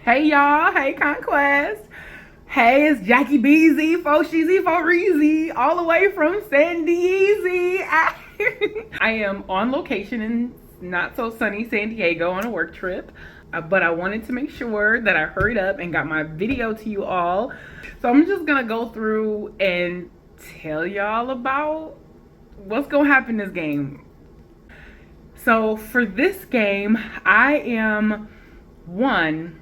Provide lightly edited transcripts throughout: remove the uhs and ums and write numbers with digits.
Hey y'all, hey Conquest. Hey, it's Jackie Beezy, for Sheezy, for Reezy, all the way from San Di-yeezy. I am on location in not so sunny San Diego on a work trip, but I wanted to make sure that I hurried up and got my video to you all. So I'm just gonna go through and tell y'all about what's gonna happen in this game. So for this game, I am one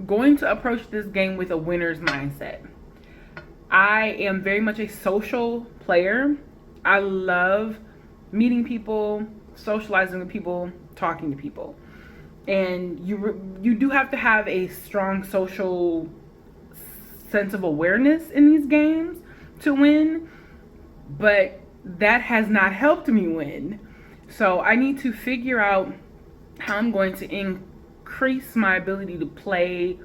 going to approach this game with a winner's mindset. I am very much a social player. I love meeting people, socializing with people, talking to people. And you do have to have a strong social sense of awareness in these games to win, but that has not helped me win. So I need to figure out how I'm going to increase my ability to play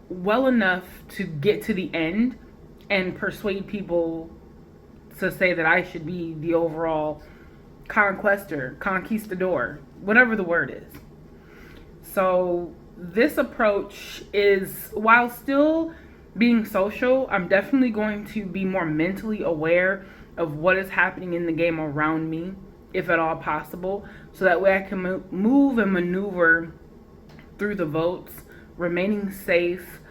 well enough to get to the end and persuade people to say that I should be the overall conquistador, whatever the word is. So this approach is, while still being social, I'm definitely going to be more mentally aware of what is happening in the game around me, if at all possible, so that way I can move and maneuver through the votes, remaining safe,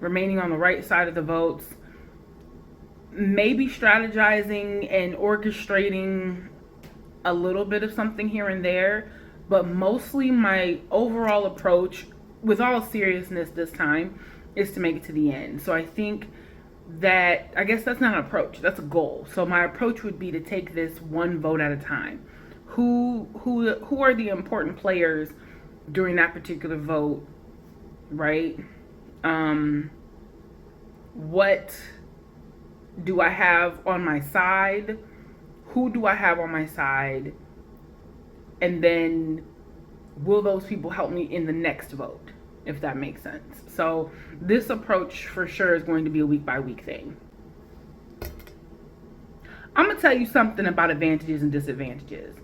remaining on the right side of the votes, maybe strategizing and orchestrating a little bit of something here and there, but mostly my overall approach, with all seriousness this time, is to make it to the end. So I think that, I guess that's not an approach, that's a goal. So my approach would be to take this one vote at a time. Who are the important players during that particular vote, right? What do I have on my side? Who do I have on my side? And then will those people help me in the next vote, if that makes sense? So this approach for sure is going to be a week by week thing. I'm gonna tell you something about advantages and disadvantages.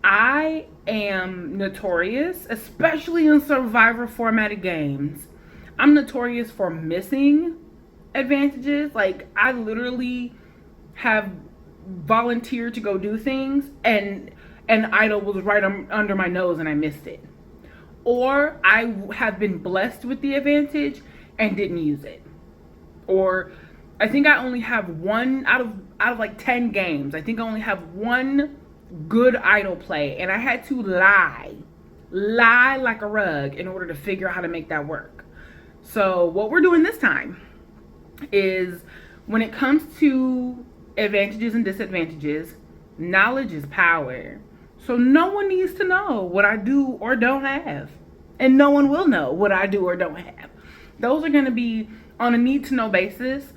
I am notorious, especially in survivor formatted games, I'm notorious for missing advantages. Like, I literally have volunteered to go do things and an idol was right under my nose and I missed it. Or I have been blessed with the advantage and didn't use it. Or I think I only have one out of like 10 games. I think I only have one good idol play, and I had to lie like a rug in order to figure out how to make that work. So what we're doing this time is, when it comes to advantages and disadvantages, knowledge is power. So no one needs to know what I do or don't have, and no one will know what I do or don't have. Those are going to be on a need to know basis.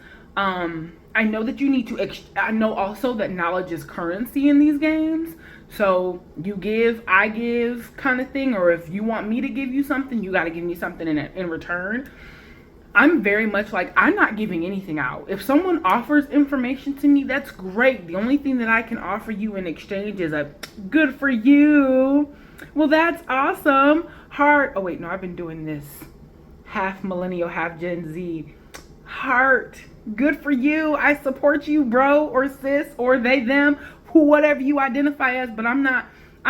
I know that you need to, I know also that knowledge is currency in these games. So you give, I give kind of thing. Or if you want me to give you something, you got to give me something in return. I'm very much like, I'm not giving anything out. If someone offers information to me, that's great. The only thing that I can offer you in exchange is a good for you. Well, that's awesome. Heart. Oh wait, no, I've been doing this half millennial, half Gen Z. Heart. Good for you. I support you, bro or sis or they, them, who, whatever you identify as. But I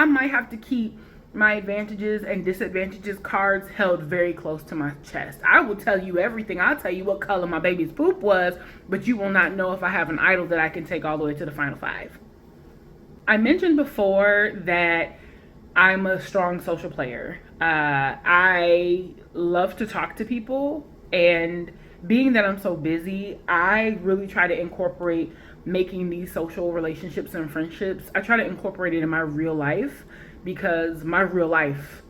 might have to keep my advantages and disadvantages cards held very close to my chest. I will tell you everything. I'll tell you what color my baby's poop was, but you will not know if I have an idol that I can take all the way to the final 5. I mentioned before that I'm a strong social player. I love to talk to people, and being that I'm so busy, I really try to incorporate making these social relationships and friendships. I try to incorporate it in my real life, because my real life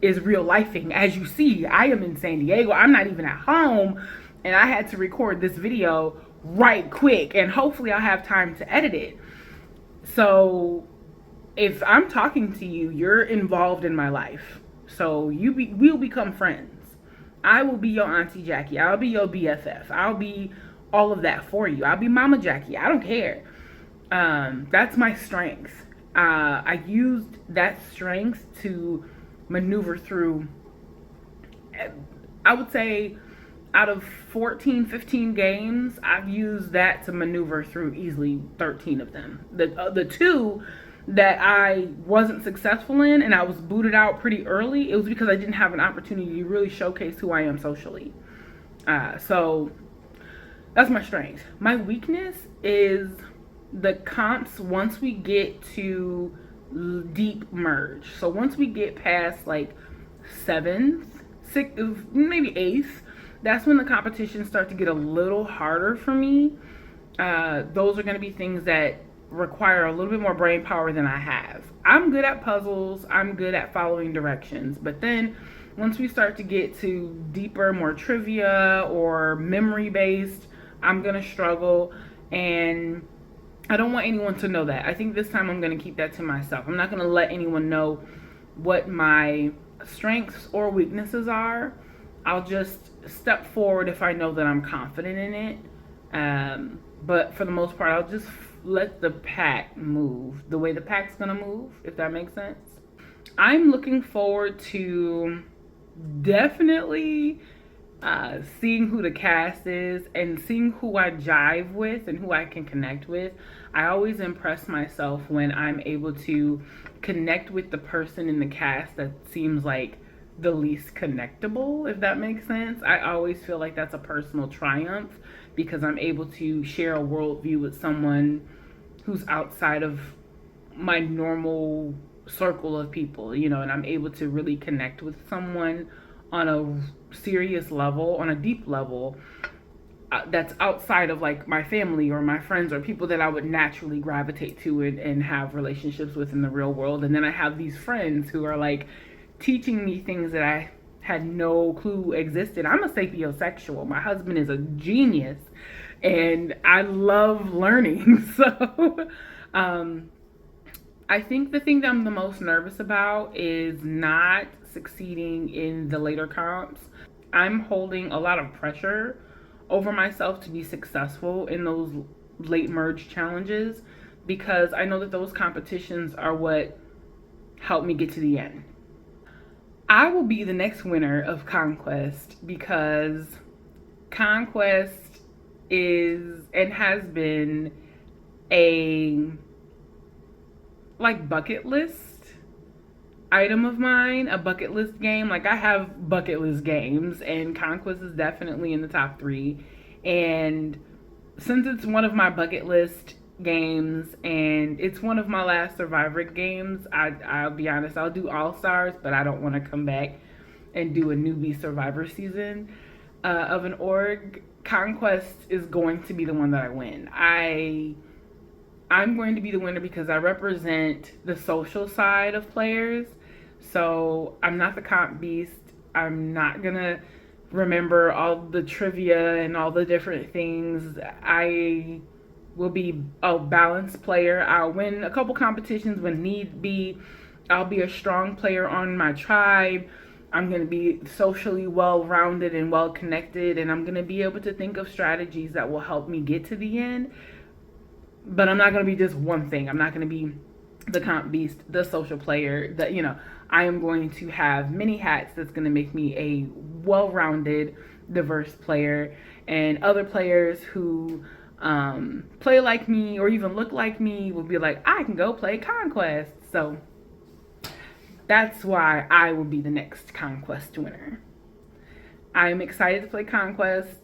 is real lifing. As you see, I am in San Diego. I'm not even at home, and I had to record this video right quick, and hopefully I'll have time to edit it. So if I'm talking to you, you're involved in my life. So we'll become friends. I will be your Auntie Jackie. I'll be your BFF. I'll be all of that for you. I'll be Mama Jackie. I don't care. That's my strength. I used that strength to maneuver through, I would say, out of 14, 15 games, I've used that to maneuver through easily 13 of them. The two that I wasn't successful in and I was booted out pretty early, it was because I didn't have an opportunity to really showcase who I am socially. So that's my strength. My weakness is the comps once we get to deep merge. So once we get past like seventh, sixth, maybe eighth, that's when the competitions start to get a little harder for me. Those are going to be things that require a little bit more brain power than I have. I'm good at puzzles, I'm good at following directions, but then once we start to get to deeper, more trivia or memory based, I'm going to struggle, and I don't want anyone to know that. I think this time I'm going to keep that to myself. I'm not going to let anyone know what my strengths or weaknesses are. I'll just step forward if I know that I'm confident in it. But for the most part, I'll just let the pack move the way the pack's gonna move, if that makes sense. I'm looking forward to definitely seeing who the cast is and seeing who I jive with and who I can connect with. I always impress myself when I'm able to connect with the person in the cast that seems like the least connectable, if that makes sense. I always feel like that's a personal triumph because I'm able to share a worldview with someone who's outside of my normal circle of people, you know, and I'm able to really connect with someone on a serious level, on a deep level, that's outside of like my family or my friends or people that I would naturally gravitate to and have relationships with in the real world. And then I have these friends who are like teaching me things that I had no clue existed. I'm a sapiosexual. My husband is a genius and I love learning. So I think the thing that I'm the most nervous about is not succeeding in the later comps. I'm holding a lot of pressure over myself to be successful in those late merge challenges because I know that those competitions are what help me get to the end. I will be the next winner of Conquest because Conquest is and has been a like bucket list item of mine, a bucket list game. Like I have bucket list games and Conquest is definitely in the top 3. And since it's one of my bucket list games and it's one of my last Survivor games, I'll be honest, I'll do All Stars, but I don't want to come back and do a newbie Survivor season of an org. Conquest is going to be the one that I win. I'm going to be the winner because I represent the social side of players. So I'm not the comp beast. I'm not going to remember all the trivia and all the different things. I will be a balanced player. I'll win a couple competitions when need be. I'll be a strong player on my tribe. I'm going to be socially well-rounded and well-connected, and I'm going to be able to think of strategies that will help me get to the end. But I'm not going to be just one thing. I'm not going to be the comp beast, the social player, that, you know, I am going to have many hats that's going to make me a well-rounded, diverse player. And other players who play like me or even look like me will be like, I can go play Conquest. So that's why I will be the next Conquest winner. I'm excited to play Conquest.